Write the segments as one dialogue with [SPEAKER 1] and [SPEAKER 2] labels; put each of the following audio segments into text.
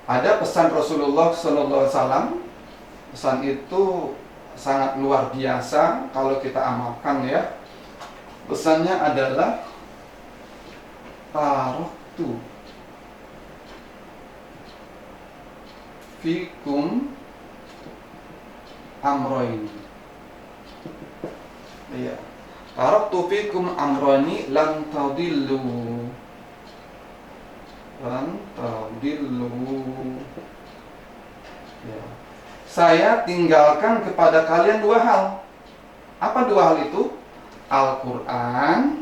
[SPEAKER 1] Ada pesan Rasulullah Sallallahu Alaihi Wasallam. Pesan itu sangat luar biasa kalau kita amalkan ya. Pesannya adalah taraktu fikum amroini. Iya. Taraktu fikum amroini lan tadillu. Lan tadillu. Ya. Saya tinggalkan kepada kalian dua hal. Apa dua hal itu? Al-Quran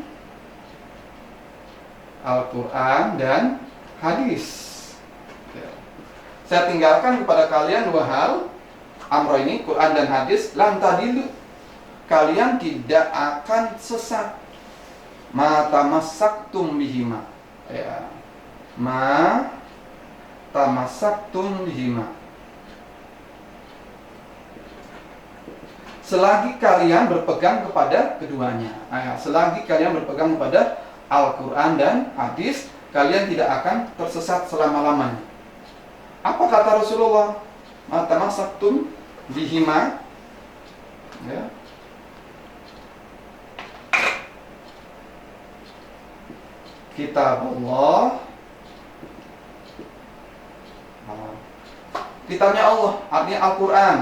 [SPEAKER 1] dan hadis. Ya. Saya tinggalkan kepada kalian dua hal, amro ini, Quran dan hadis, lan tadillu. Kalian tidak akan sesat. Ma tamassaktum bihima. Ya. Ma tamassaktum bihima. Selagi kalian berpegang kepada keduanya. Selagi kalian berpegang kepada Al-Quran dan hadis, kalian tidak akan tersesat selama-lamanya. Apa kata Rasulullah? Ma tamassaktum bihima. Ya. Kitab Allah. Kitabnya Allah, artinya Al-Quran.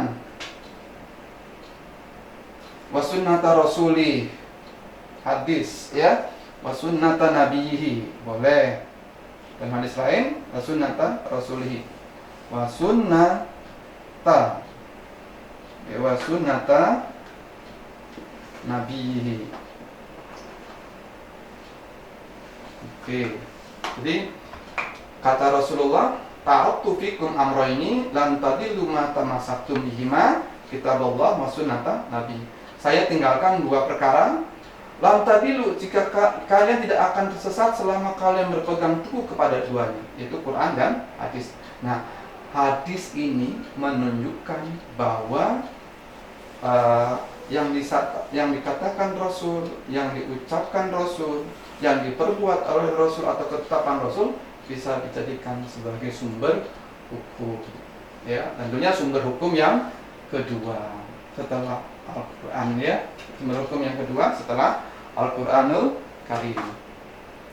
[SPEAKER 1] Wa sunnata rasuli, hadis ya. Wa sunnata nabihi, boleh. Dan hadis lain, wa sunnata rasulihi. Wa sunnata, ya, wa sunnata nabihi. Oke. Jadi kata Rasulullah, taraktu fikum amroini lan tadillu ma tamassaktum bihima, kitab Allah wa sunnata nabi. Saya tinggalkan dua perkara, lan tadillu, jika kalian tidak akan tersesat selama kalian berpegang teguh kepada duanya, yaitu Quran dan hadis. Nah, hadis ini menunjukkan bahwa yang dikatakan Rasul, yang diucapkan Rasul, yang diperbuat oleh Rasul atau ketetapan Rasul bisa dijadikan sebagai sumber hukum. Ya, tentunya sumber hukum yang kedua setelah Al-Quran ya. Sumber hukum yang kedua setelah Al-Quranul Karim.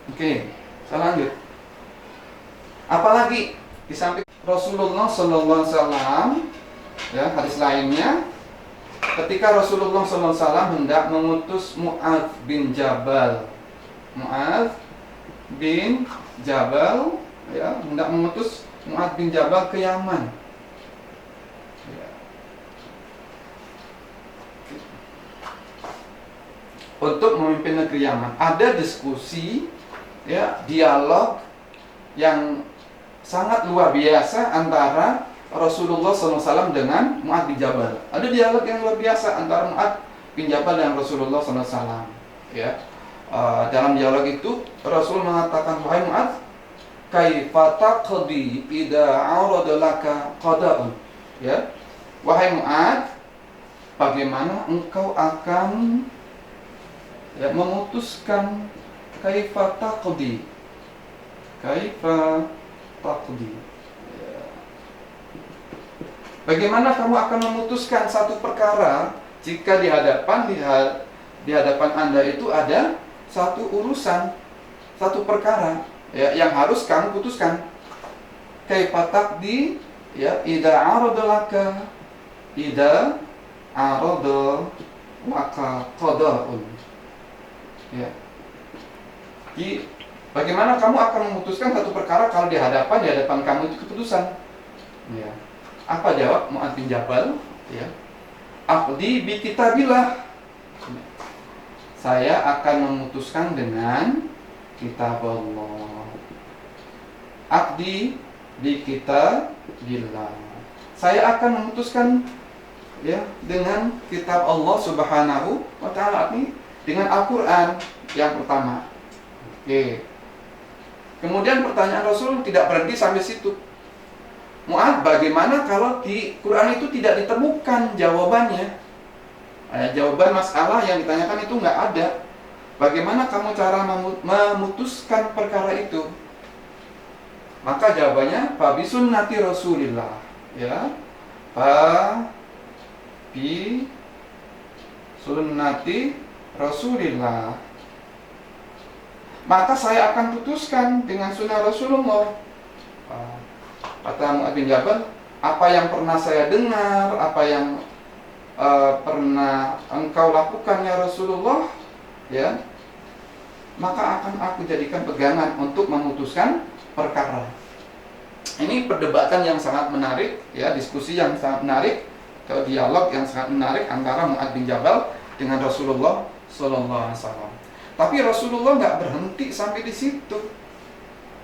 [SPEAKER 1] Oke, saya lanjut. Apalagi di samping Rasulullah Sallallahu Alaihi Wasallam, ya, hadis lainnya, ketika Rasulullah Sallallahu Alaihi Wasallam hendak mengutus Mu'adz bin Jabal, ya, hendak mengutus Mu'adz bin Jabal ke Yaman. Ya. Untuk memimpin negeri Yaman. Ada diskusi, ya, dialog yang sangat luar biasa antara Rasulullah SAW dengan Mu'adz bin Jabal. Ada dialog yang luar biasa antara Mu'adz bin Jabal dan Rasulullah SAW. Ya. Dalam dialog itu Rasul mengatakan, wahai Mu'adz, kaifa taqdi idza 'arada laka qada'un. Ya. Wahai Mu'adz, bagaimana engkau akan, ya, memutuskan, kaifa taqdi. Ya. Bagaimana kamu akan memutuskan satu perkara jika di hadapan Anda itu ada satu urusan, satu perkara, ya, yang harus kamu putuskan. Kaifa taqdi, ya, idza 'arada laka qada'un. Ya. Jadi, bagaimana kamu akan memutuskan satu perkara kalau di hadapan kamu itu keputusan? Ya. Apa jawab Mu'adz bin Jabal? Ya. Aqdi bi kitabillah. Saya akan memutuskan dengan kitab Allah. Aqdi bi kitabillah. Saya akan memutuskan, ya, dengan kitab Allah Subhanahu wa ta'ala, ini dengan Al-Quran yang pertama. Oke. Kemudian pertanyaan Rasul tidak berhenti sampai situ. Mu'adz, bagaimana kalau di Quran itu tidak ditemukan jawabannya? Jawaban masalah yang ditanyakan itu nggak ada. Bagaimana kamu cara memutuskan perkara itu? Maka jawabannya fa bi sunnati Rasulillah, ya. Fa bi sunnati Rasulillah. Maka saya akan putuskan dengan sunnah Rasulullah. Kata Mu'adz bin Jabal, apa yang pernah saya dengar, apa yang pernah engkau lakukan ya Rasulullah, ya, maka akan aku jadikan pegangan untuk memutuskan perkara. Ini perdebatan yang sangat menarik, ya, diskusi yang sangat menarik, dialog yang sangat menarik antara Mu'adz bin Jabal dengan Rasulullah Sallallahu Alaihi Wasallam. Tapi Rasulullah nggak berhenti sampai di situ.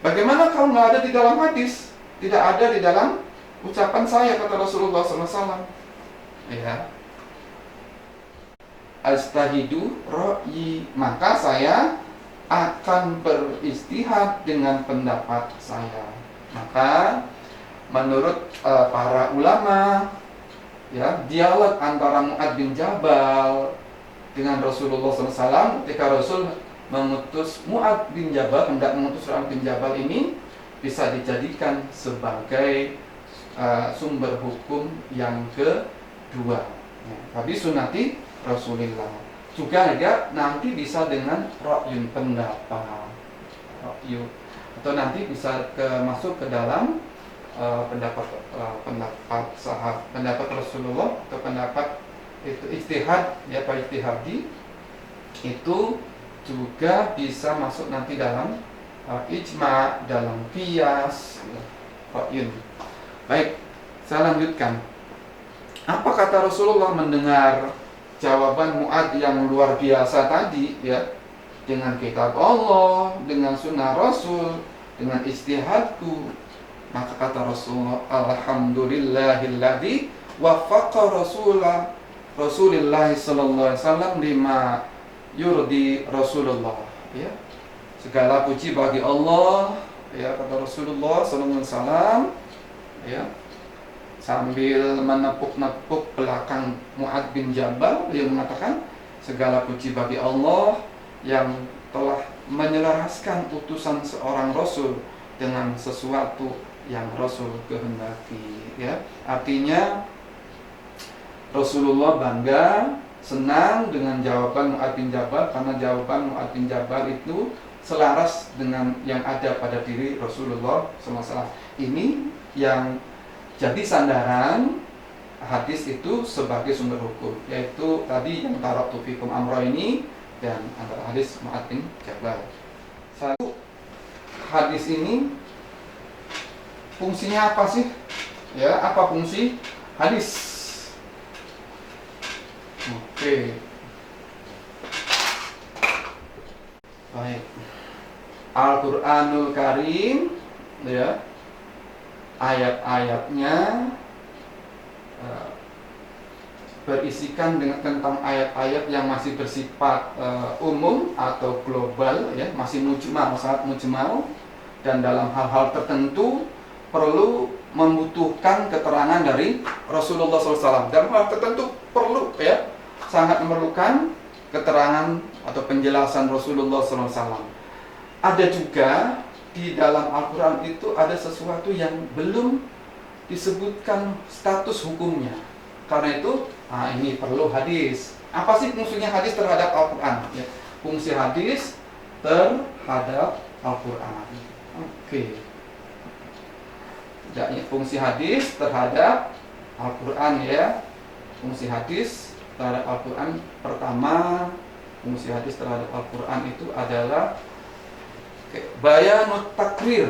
[SPEAKER 1] Bagaimana kalau nggak ada di dalam hadis, tidak ada di dalam ucapan saya, kata Rasulullah Sallallahu Alaihi Wasallam. Ya, astahidu ra'yi, maka saya akan beristihad dengan pendapat saya. Maka menurut para ulama, ya, dialog antara Mu'adz bin Jabal dengan Rasulullah SAW ketika Rasul mengutus Mu'adz bin Jabal, hendak mengutus Mu'adz bin Jabal ini bisa dijadikan sebagai sumber hukum yang kedua. Tapi sunnati Rasulullah juga nanti bisa dengan ra'yun, pendapat, ra'yu, atau nanti bisa masuk ke dalam pendapat pendapat Rasulullah atau pendapat itu ijtihad, ya, Pak ijtihadi itu juga bisa masuk nanti dalam ijma, dalam qiyas, ya, ra'yun. Baik, saya lanjutkan. Apa kata Rasulullah mendengar jawaban Mu'adz yang luar biasa tadi, ya, dengan kitab Allah, dengan sunnah Rasul, dengan ijtihadku. Maka kata Rasulullah, alhamdulillahilladzi waffaqa Rasulullah sallallahu alaihi wasallam lima yurdi Rasulullah, ya. Segala puji bagi Allah, ya, kata Rasulullah sallallahu alaihi wasallam, ya, sambil menepuk-nepuk belakang Mu'adz bin Jabal, dia mengatakan segala puji bagi Allah yang telah menyelaraskan utusan seorang Rasul dengan sesuatu yang Rasul kehendaki, ya. Artinya Rasulullah bangga, senang dengan jawaban Mu'adz bin Jabal, karena jawaban Mu'adz bin Jabal itu selaras dengan yang ada pada diri Rasulullah SAW. Ini yang jadi sandaran hadis itu sebagai sumber hukum, yaitu tadi yang taraktu fikum amrayni dan antara hadis Mu'adz bin Jabal. Satu, hadis ini fungsinya apa sih? Ya, apa fungsi hadis? Oke. Baik. Al-Qur'anul Karim, ya, ayat-ayatnya berisikan tentang ayat-ayat yang masih bersifat umum atau global, ya, masih mujmal, sangat mujmal, dan dalam hal-hal tertentu perlu membutuhkan keterangan dari Rasulullah SAW. Dalam hal tertentu perlu, ya, sangat memerlukan keterangan atau penjelasan Rasulullah SAW. Ada juga di dalam Al-Quran itu ada sesuatu yang belum disebutkan status hukumnya. Karena itu, ini perlu hadis. Apa sih fungsinya hadis terhadap Al-Quran? Ya, fungsi hadis terhadap Al-Quran. Oke. Jadi fungsi hadis terhadap Al-Quran, ya. Fungsi hadis terhadap Al-Quran, pertama, fungsi hadis terhadap Al-Quran itu adalah bayanut takrir.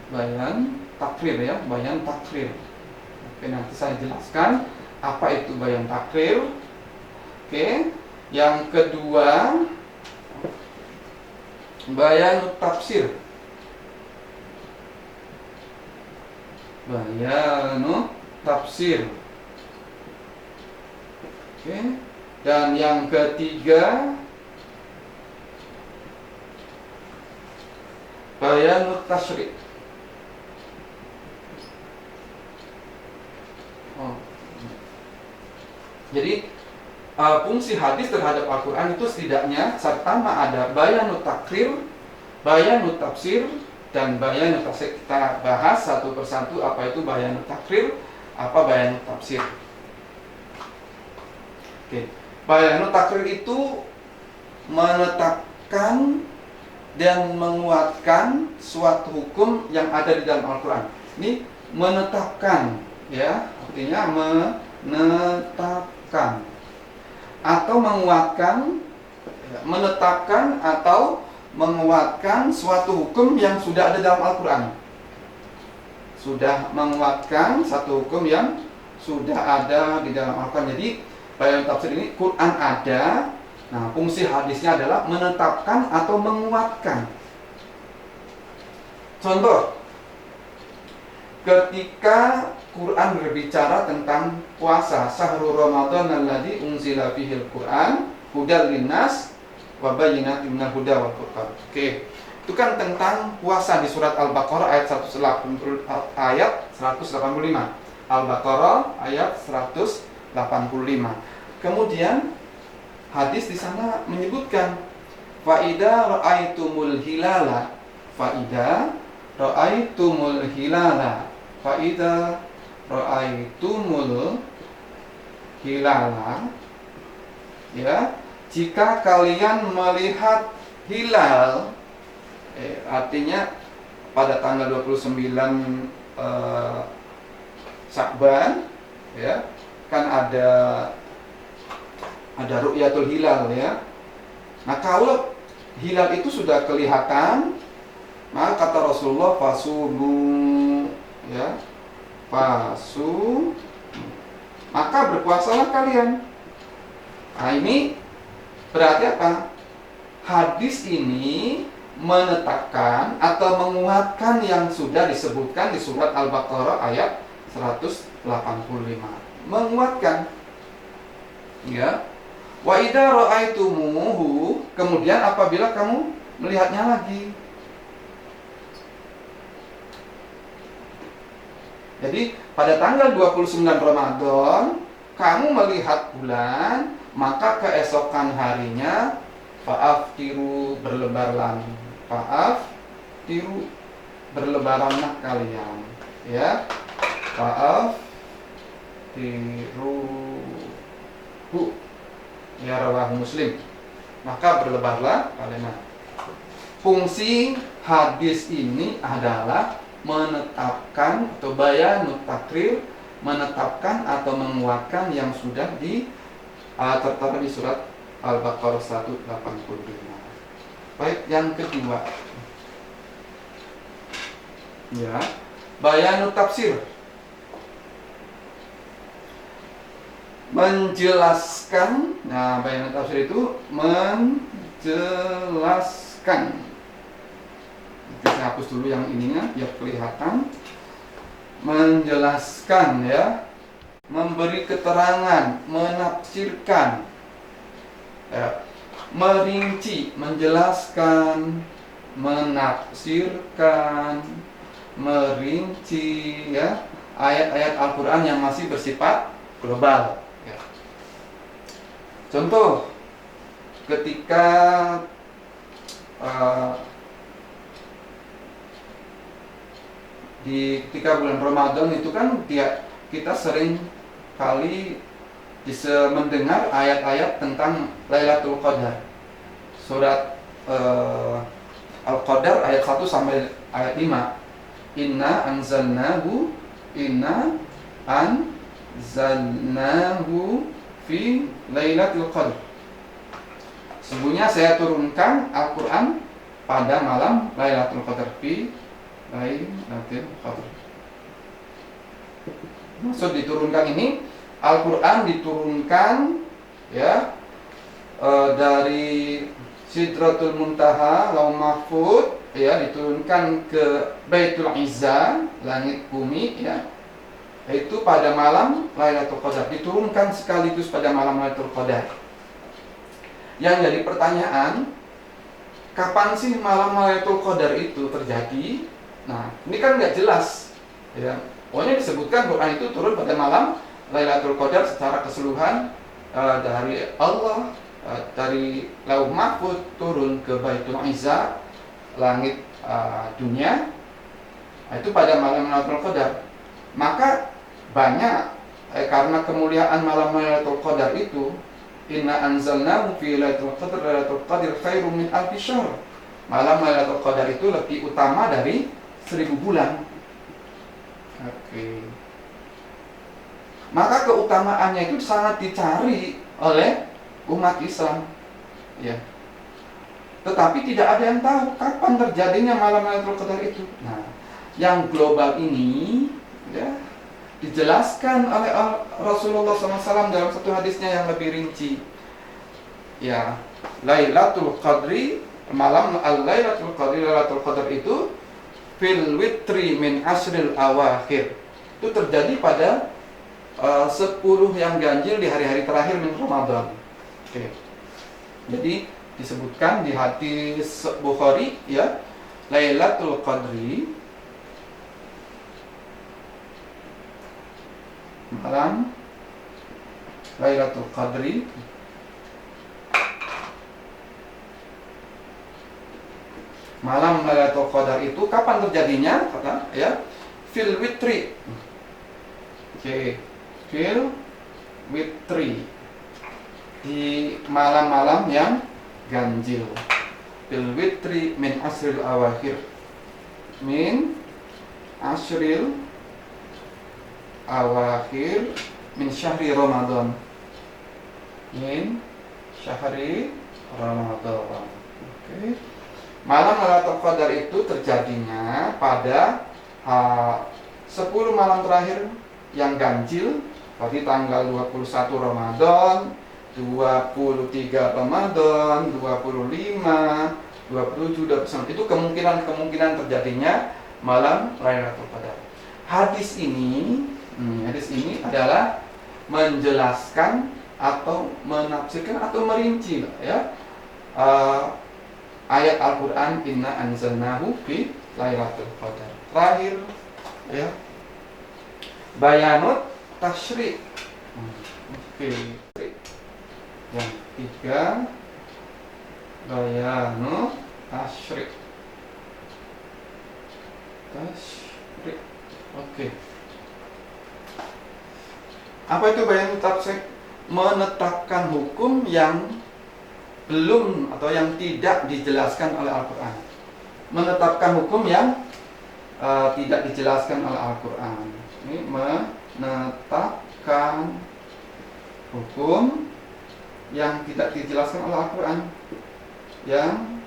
[SPEAKER 1] Bayan takrir, ya, bayan takrir. Oke, nanti saya jelaskan apa itu bayan takrir. Oke, yang kedua, bayanut tafsir. Bayanut tafsir. Oke. Dan yang ketiga, bayanut tasyri'. Jadi fungsi hadis terhadap Al-Quran itu setidaknya pertama ada bayanut takrir, bayanut tafsir, dan bayanut tafsir. Kita bahas satu persatu apa itu bayanut takrir, apa bayanut tafsir. Oke. Bayanut takrir itu menetapkan dan menguatkan suatu hukum yang ada di dalam Al-Quran. Ini menetapkan, ya, artinya menetapkan atau menguatkan, menetapkan atau menguatkan suatu hukum yang sudah ada dalam Al-Quran. Sudah menguatkan satu hukum yang sudah ada di dalam Al-Quran. Jadi bayanut tafsir ini Quran ada. Nah, fungsi hadisnya adalah menetapkan atau menguatkan. Contoh, ketika Quran berbicara tentang puasa, syahrul Ramadan alladzi unzila fihil Quran hudal linnas wa bayyinatin minal huda wal furqan. Oke. Itu kan tentang puasa di surat Al-Baqarah ayat 185. Al-Baqarah ayat 185. Kemudian hadis di sana menyebutkan faida ra'aitumul hilala, faida ra'aitumul hilala, faida ra'aitumul hilala, ya, jika kalian melihat hilal, artinya pada tanggal 29 Sya'ban, ya, kan ada ru'yatul hilal, ya. Nah, kalau hilal itu sudah kelihatan, maka kata Rasulullah fasumu, ya, maka berpuasalah kalian. Nah, ini berarti apa? Hadis ini menetapkan atau menguatkan yang sudah disebutkan di surat Al-Baqarah ayat 185. Menguatkan, ya. Wa idza ra'aitumuhu, kemudian apabila kamu melihatnya lagi. Jadi pada tanggal 29 Ramadan kamu melihat bulan, maka keesokan harinya fa'aftiru, berlebaran. Fa'aftiru, berlebaranlah kalian, ya. Fa'aftiru, ya, rawahu Muslim. Maka berlebarlah kalian. Fungsi hadis ini adalah menetapkan atau bayanut takrir, menetapkan atau menguatkan yang sudah tertera di surat Al-Baqarah 185. Baik, yang kedua, ya, bayanut tafsir, menjelaskan. Nah, bayanut tafsir itu menjelaskan. Saya hapus dulu yang ininya biar kelihatan. Menjelaskan, ya, memberi keterangan, menafsirkan, ya, merinci, menjelaskan, menafsirkan, merinci, ya, ayat-ayat Al-Quran yang masih bersifat global. Ya. Contoh, ketika ketika bulan Ramadan itu kan kita sering kali bisa mendengar ayat-ayat tentang Lailatul Qadar. Surat Al-Qadar ayat 1 sampai ayat 5. Inna anzalnahu fi Lailatul Qadar. Sesungguhnya saya turunkan Al-Quran pada malam Lailatul Qadar, fi Lailatul Qadar. Maksud diturunkan ini, Al-Quran diturunkan, ya, dari Sidratul Muntaha, Lauh Mahfud, ya, diturunkan ke Baitul Izzah, langit bumi, ya, itu pada malam Lailatul Qadar. Diturunkan sekaligus pada malam Lailatul Qadar. Yang jadi pertanyaan, kapan sih malam Lailatul Qadar itu terjadi? Nah, ini kan nggak jelas, ya. Pokoknya disebutkan Quran itu turun pada malam Lailatul Qadar secara keseluruhan, dari Allah, dari Lauh Mahfuz turun ke Baitul Izzah, langit dunia, itu pada malam Lailatul Qadar. Maka banyak karena kemuliaan malam Lailatul Qadar itu, inna anzalnahu fi lailatul qadr khairum min alfi syahr. Malam Lailatul Qadar itu lebih utama dari 1000 bulan. Oke. Maka keutamaannya itu sangat dicari oleh umat Islam, ya. Tetapi tidak ada yang tahu kapan terjadinya malam Lailatul Qadar itu. Nah, yang global ini, ya, dijelaskan oleh Rasulullah SAW dalam satu hadisnya yang lebih rinci. Ya, Lailatul Qadri, malam Lailatul Qadri, Lailatul Qadar itu fil witri min asril awakhir. Itu terjadi pada 10 yang ganjil di hari-hari terakhir min Ramadan. Oke. Jadi disebutkan di hadis Bukhari, ya, Lailatul Qadri, malam Lailatul Qadri malam Lailatul Qadar itu kapan terjadinya? Kata, ya, fil witri. Oke, fil witri, di malam-malam yang ganjil. Fil witri min asril awakhir, min asril awakhir min syahri Ramadan, min syahri Ramadan. Oke. Malam Lailatul Qadar itu terjadinya pada 10 malam terakhir yang ganjil, tadi tanggal 21 Ramadan, 23 Ramadan, 25, 27, 29. Itu kemungkinan terjadinya malam Lailatul Qadar. Hadis ini adalah menjelaskan atau menafsirkan atau merinci, ya, ayat Al-Quran, inna anzalnahu fi Lailatul Qadar. Terakhir, ya, bayanut tasyri'. Oke. Yang ketiga, bayanut tasyri'. Oke. Apa itu bayanut tasyri'? Menetapkan hukum yang belum atau yang tidak dijelaskan oleh Al-Quran. Menetapkan hukum yang tidak dijelaskan oleh Al-Quran. Ini menetapkan hukum yang tidak dijelaskan oleh Al-Quran, yang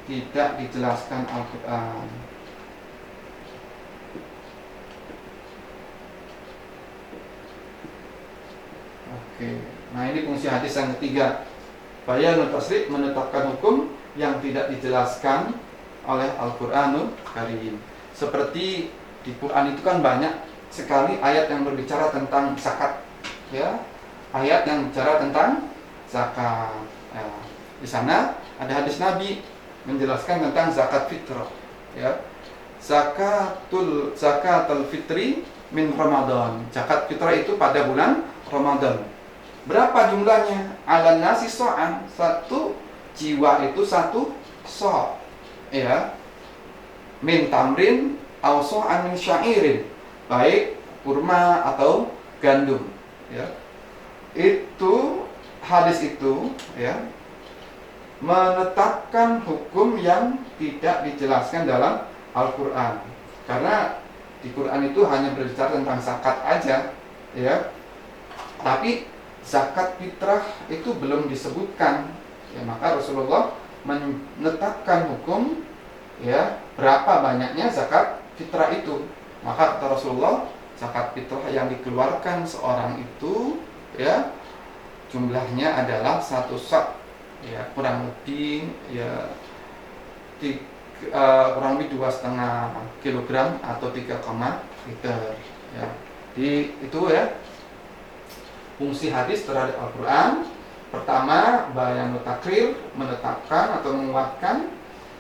[SPEAKER 1] tidak dijelaskan Al-Quran. Oke. Nah, ini fungsi hadis yang ketiga. Bayanut tasyri', menetapkan hukum yang tidak dijelaskan oleh Al-Quranul Karim. Seperti di Quran itu kan banyak sekali ayat yang berbicara tentang zakat, ya. Ayat yang bicara tentang zakat. Ya. Di sana ada hadis Nabi menjelaskan tentang zakat fitrah, ya. Zakatul fitri min Ramadan. Zakat fitrah itu pada bulan Ramadan. Berapa jumlahnya? Ala nasi so'an, satu jiwa itu satu so', ya. Min tamrin aw so'an min syairin, baik kurma atau gandum, ya. Itu hadis itu, ya, menetapkan hukum yang tidak dijelaskan dalam Al-Quran. Karena di Quran itu hanya berbicara tentang zakat aja, ya. Tapi zakat fitrah itu belum disebutkan, ya. Maka Rasulullah menetapkan hukum, ya, berapa banyaknya zakat fitrah itu. Maka kata Rasulullah, zakat fitrah yang dikeluarkan seorang itu, ya, jumlahnya adalah 1 sak', ya, kurang lebih, ya, kurang lebih 2,5 kilogram atau 3 liter, ya. Di itu, ya, fungsi hadis terhadap Al-Quran. Pertama, bayanut takrir, menetapkan atau menguatkan.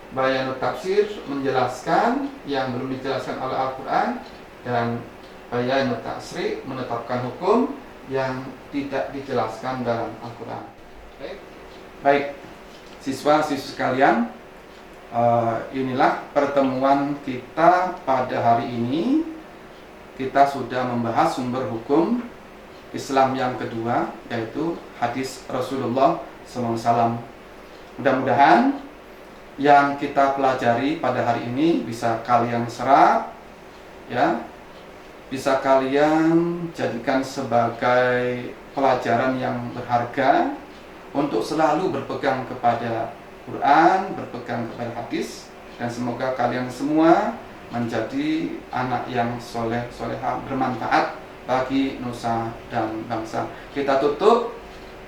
[SPEAKER 1] Bayanut tafsir, menjelaskan yang belum dijelaskan oleh Al-Quran. Dan bayanut tasyri', menetapkan hukum yang tidak dijelaskan dalam Al-Quran. Baik, siswa-siswi sekalian, inilah pertemuan kita pada hari ini. Kita sudah membahas sumber hukum Islam yang kedua, yaitu hadis Rasulullah SAW. Mudah-mudahan yang kita pelajari pada hari ini bisa kalian serap, ya, bisa kalian jadikan sebagai pelajaran yang berharga untuk selalu berpegang kepada Quran, berpegang kepada hadis, dan semoga kalian semua menjadi anak yang soleh, solehah, bermanfaat bagi nusa dan bangsa. Kita tutup,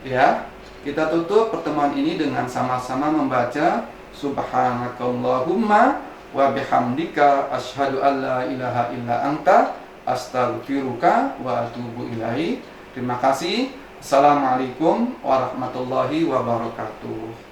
[SPEAKER 1] ya, kita tutup pertemuan ini dengan sama-sama membaca Subhanakallahumma wa bihamdika asyhadu an la ilaha illa anta astaghfiruka wa atubu ilaihi. Terima kasih. Assalamualaikum warahmatullahi wabarakatuh.